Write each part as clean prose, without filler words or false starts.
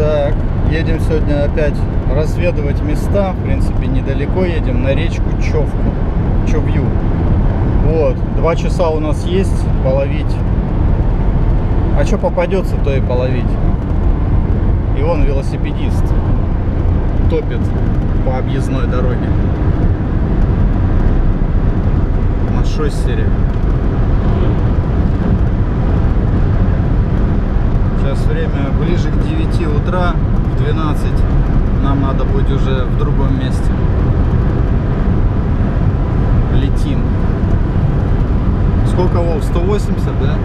Так, едем сегодня опять разведывать места. В принципе, недалеко едем на речку Човью. Вот, 2 часа у нас есть половить. А что попадется, то и половить. И он велосипедист топит по объездной дороге на шоссере. Сейчас время ближе к 9 утра, в 12 нам надо быть уже в другом месте. Летим. Сколько, Вов, 180, да?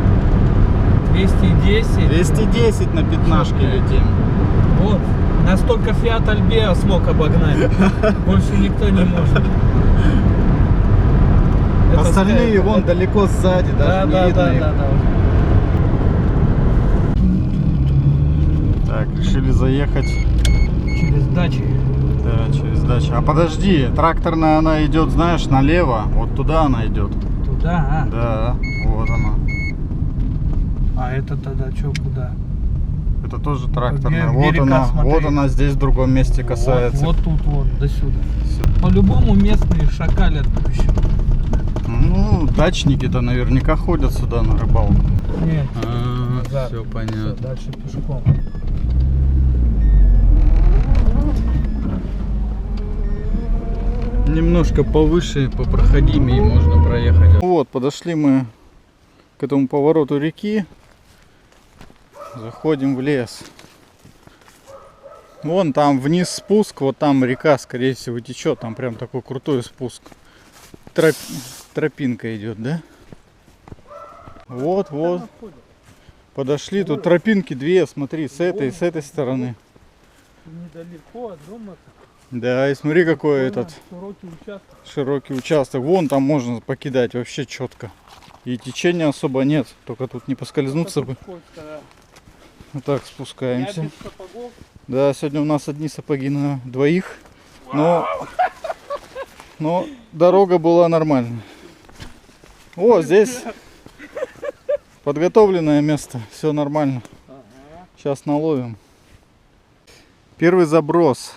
210. 210 на пятнашке летим. Вот, настолько Fiat Albea смог обогнать. Больше никто не может. Остальные вон далеко сзади, даже не видно их. Так, решили заехать Через дачи. Да, через дачу. А подожди, тракторная она идет, знаешь, налево. Вот туда она идет. Туда, а? Да, вот она. А это тогда что, куда? Это тоже тракторная. Берега, Вот она, смотри. вот она здесь в другом месте касается. Вот тут, вот, до сюда. По-любому местные шакалят еще. Ну, дачники-то наверняка ходят сюда на рыбалку. Нет. Все понятно. Всё, дальше пешком. Немножко повыше, попроходимее можно проехать. Вот, подошли мы к этому повороту реки. Заходим в лес. Вон там вниз спуск, вот там река, скорее всего, течет. Там прям такой крутой спуск. Тропинка идет, да? Вот, вот. Подошли, тут тропинки две, смотри, с этой и с этой стороны. Недалеко от дома. Да, и смотри, какой этот Широкий участок. широкий участок. Вон там можно покидать вообще четко. И течения особо нет, только тут не поскользнуться бы. Вот так спускаемся. Да, сегодня у нас одни сапоги на двоих. Но дорога была нормальная. О, здесь подготовленное место. Все нормально. Сейчас наловим. Первый заброс.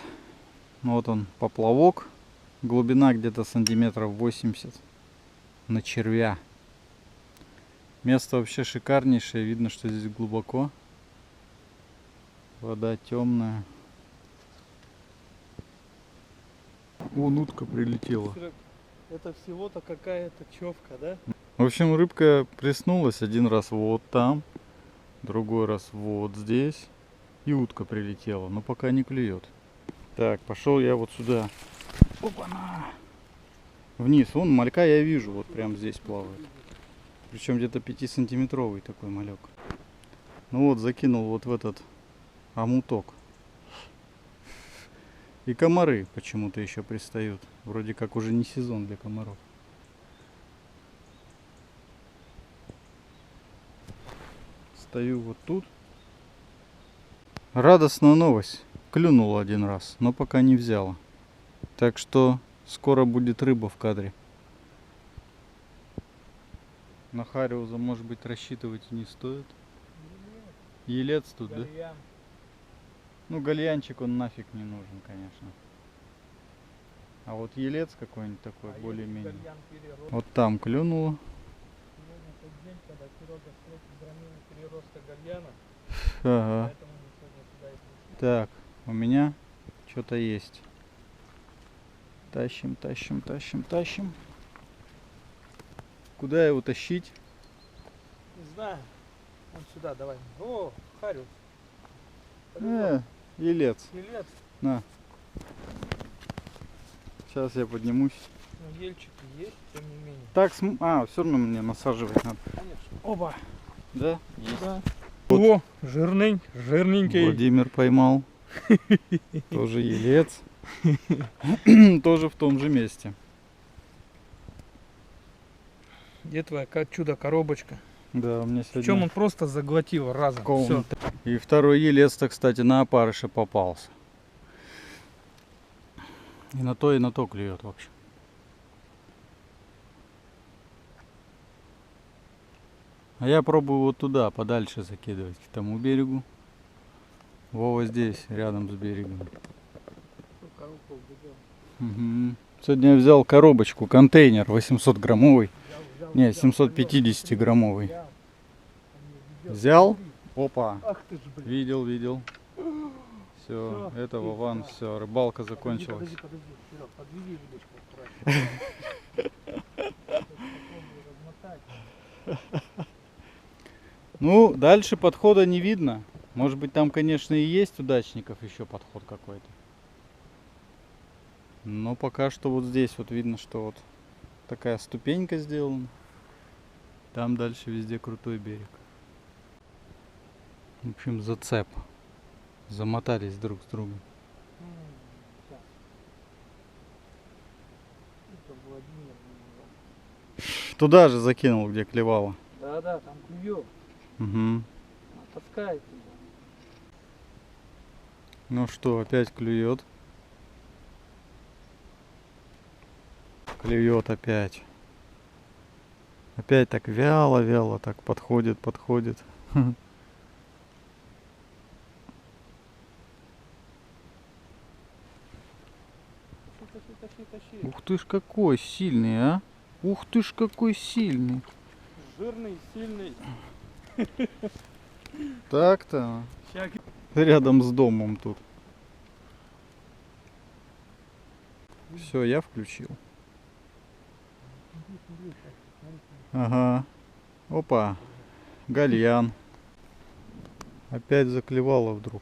Вот он, поплавок. Глубина где-то сантиметров 80 на червя. Место вообще шикарнейшее. Видно, что здесь глубоко. Вода темная. Вон утка прилетела. Это всего-то какая-то човка, да? В общем, рыбка плеснулась один раз вот там, другой раз вот здесь. И утка прилетела, но пока не клюет. Так, пошел я вот сюда. Опа-на! Вниз. Вон малька я вижу, вот прям здесь плавает. Причем где-то 5-сантиметровый такой малек. Ну вот, закинул вот в этот омуток. И комары почему-то еще пристают. Вроде как уже не сезон для комаров. Стою вот тут. Радостная новость. Клюнула один раз, но пока не взяла. Так что скоро будет рыба в кадре. На хариуза, может быть, рассчитывать не стоит. Елец тут, да? Ну, гальянчик он нафиг не нужен, конечно. А вот елец какой-нибудь такой, более-менее. Вот там клюнуло. Ага. Так, у меня что-то есть. Тащим, тащим, тащим, тащим. Куда его тащить? Не знаю. Вон сюда давай. О, хариус. Елец. Елец. На. Сейчас я поднимусь. Ну, ельчики есть, тем не менее. Так, все равно мне насаживать надо. Конечно. Оба. Да? Есть. Да. Вот. О, жирненький. Владимир поймал. Тоже елец. Тоже в том же месте. Где твоя чудо-коробочка? Да, у меня сегодня... Причем он просто заглотил разом. Все. И второй елец-то, кстати, на опарыше попался. И на то клюет, в общем. А я пробую вот туда, подальше закидывать, к тому берегу. Вова здесь, рядом с берегом. Угу. Сегодня я взял коробочку, контейнер 800 граммовый. Не, 750 граммовый. Взял? Опа. Видел, видел. Все, это Вован, все, рыбалка закончилась. Подведи удочку аккуратно. Ну, дальше подхода не видно. Может быть, там, конечно, и есть удачников еще подход какой-то. Но пока что вот здесь вот видно, что вот такая ступенька сделана. Там дальше везде крутой берег. В общем, зацеп. Замотались друг с другом. Туда же закинул, где клевало. Да, там клюет. Угу. Таскает его. Ну что, опять клюет. Клюет опять. Опять так вяло так подходит. Тащи. Ух ты ж какой сильный, а! Ух ты ж какой сильный. Жирный, сильный. Так-то. Рядом с домом тут. Все, я включил. Ага. Опа. Гальян. Опять заклевало вдруг.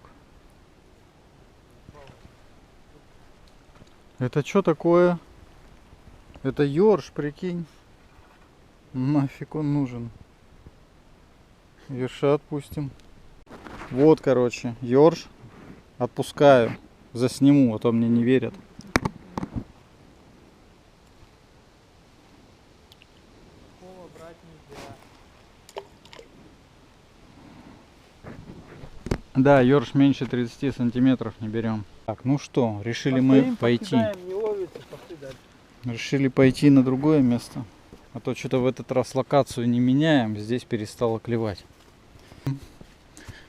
Это что такое? Это ёрш, прикинь. Нафиг он нужен. Ерша отпустим. Вот, короче, ёрш. Отпускаю. Засниму, а то мне не верят. Да, ёрш меньше 30 сантиметров не берем. Так, ну что, решили мы пойти. Решили пойти на другое место. А то что-то в этот раз локацию не меняем. Здесь перестало клевать.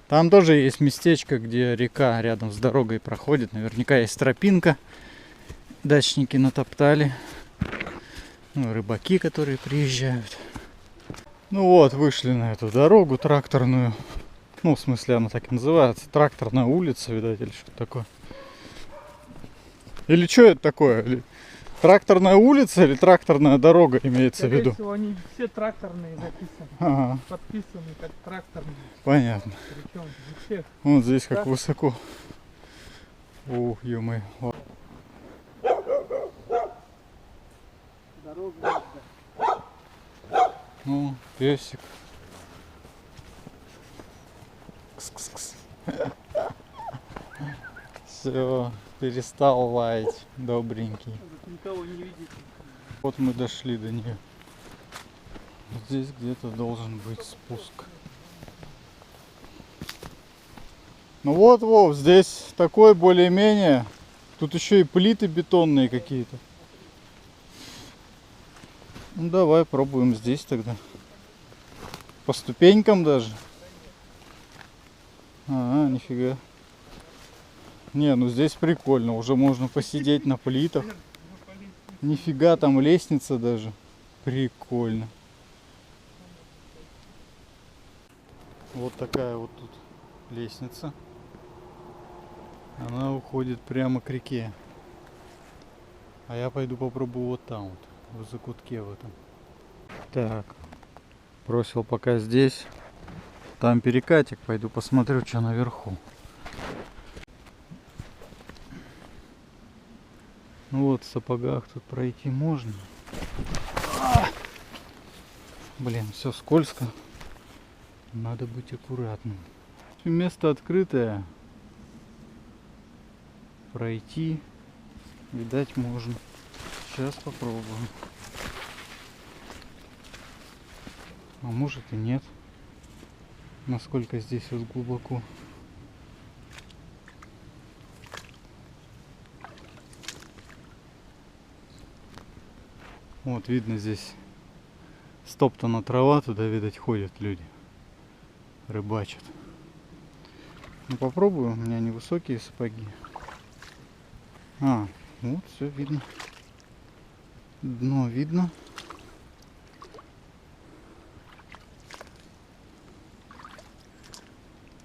Там тоже есть местечко, где река рядом с дорогой проходит. Наверняка есть тропинка. Дачники натоптали. Ну, рыбаки, которые приезжают. Ну вот, вышли на эту дорогу тракторную. Ну, в смысле, она так и называется. Тракторная улица, видать, или что такое. Или что это такое? Или тракторная улица или тракторная дорога имеется в виду? Всего, они все тракторные написаны. Ага. Подписаны как тракторные. Понятно. Причем всех. Вот здесь как высоко. Ух, ё-моё. Дорога. Ну, песик. Кс-кс-кс. Все, перестал лаять, добренький. Никого не видите. Вот мы дошли до нее. Здесь где-то должен быть спуск. Ну вот, Вов, здесь такой более-менее. Тут еще и плиты бетонные какие-то. Ну давай пробуем здесь тогда. По ступенькам даже. Ага, нифига. Не, ну здесь прикольно. Уже можно посидеть на плитах. Нифига, там лестница даже. Прикольно. Вот такая вот тут лестница. Она уходит прямо к реке. А я пойду попробую вот там вот, в закутке в этом. Так, бросил пока здесь. Там перекатик, пойду посмотрю, что наверху. Ну вот, в сапогах тут пройти можно. Блин, все скользко. Надо быть аккуратным. Место открытое. Пройти, видать, можно. Сейчас попробуем. А может и нет. Насколько здесь вот глубоко. Вот видно, здесь стоптана трава, туда, видать, ходят люди, рыбачат. Ну попробую, у меня невысокие сапоги. А, вот все видно. Дно видно.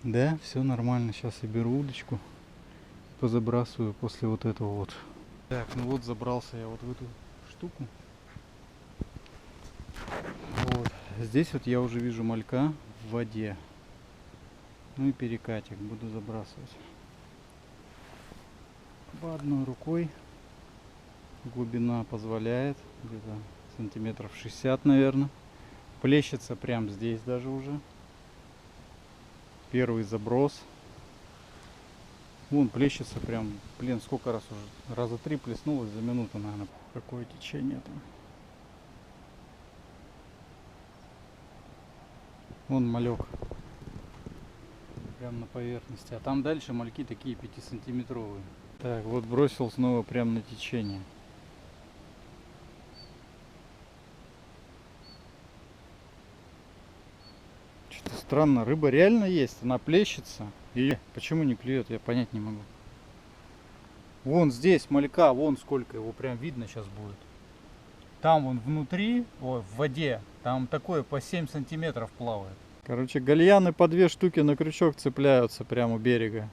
Да, все нормально. Сейчас я беру удочку, позабрасываю после вот этого вот. Так, ну вот забрался я вот в эту штуку. Вот. Здесь вот я уже вижу малька в воде. Ну и перекатик буду забрасывать. По одной рукой. Глубина позволяет. Где-то сантиметров 60, наверное. Плещется прям здесь даже уже. Первый заброс. Вон плещется прям, блин, сколько раз уже? Раза 3 плеснулось за минуту, наверное. Какое течение там. Вон малек. Прям на поверхности. А там дальше мальки такие 5-сантиметровые. Так, вот бросил снова прям на течение. Что-то странно. Рыба реально есть. Она плещется. И почему не клюет, я понять не могу. Вон здесь малька, вон сколько его прям видно сейчас будет. Там вон внутри, ой, в воде, там такое по 7 сантиметров плавает. Короче, гальяны по 2 штуки на крючок цепляются прямо у берега.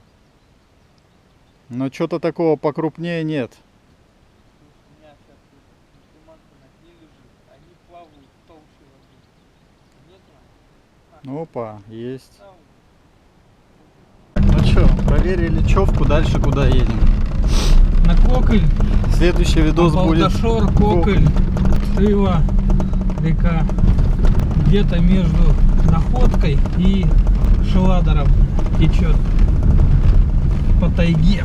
Но что-то такого покрупнее нет. У меня сейчас приманка на дне лежит, они плавают толще воды. Нет? Опа, есть. Ну что, проверили човку, дальше куда едем? На Коколь, Следующий видос будет... Балташор, Коколь, Шила, река. Где-то между Находкой и Шеладором течет по тайге.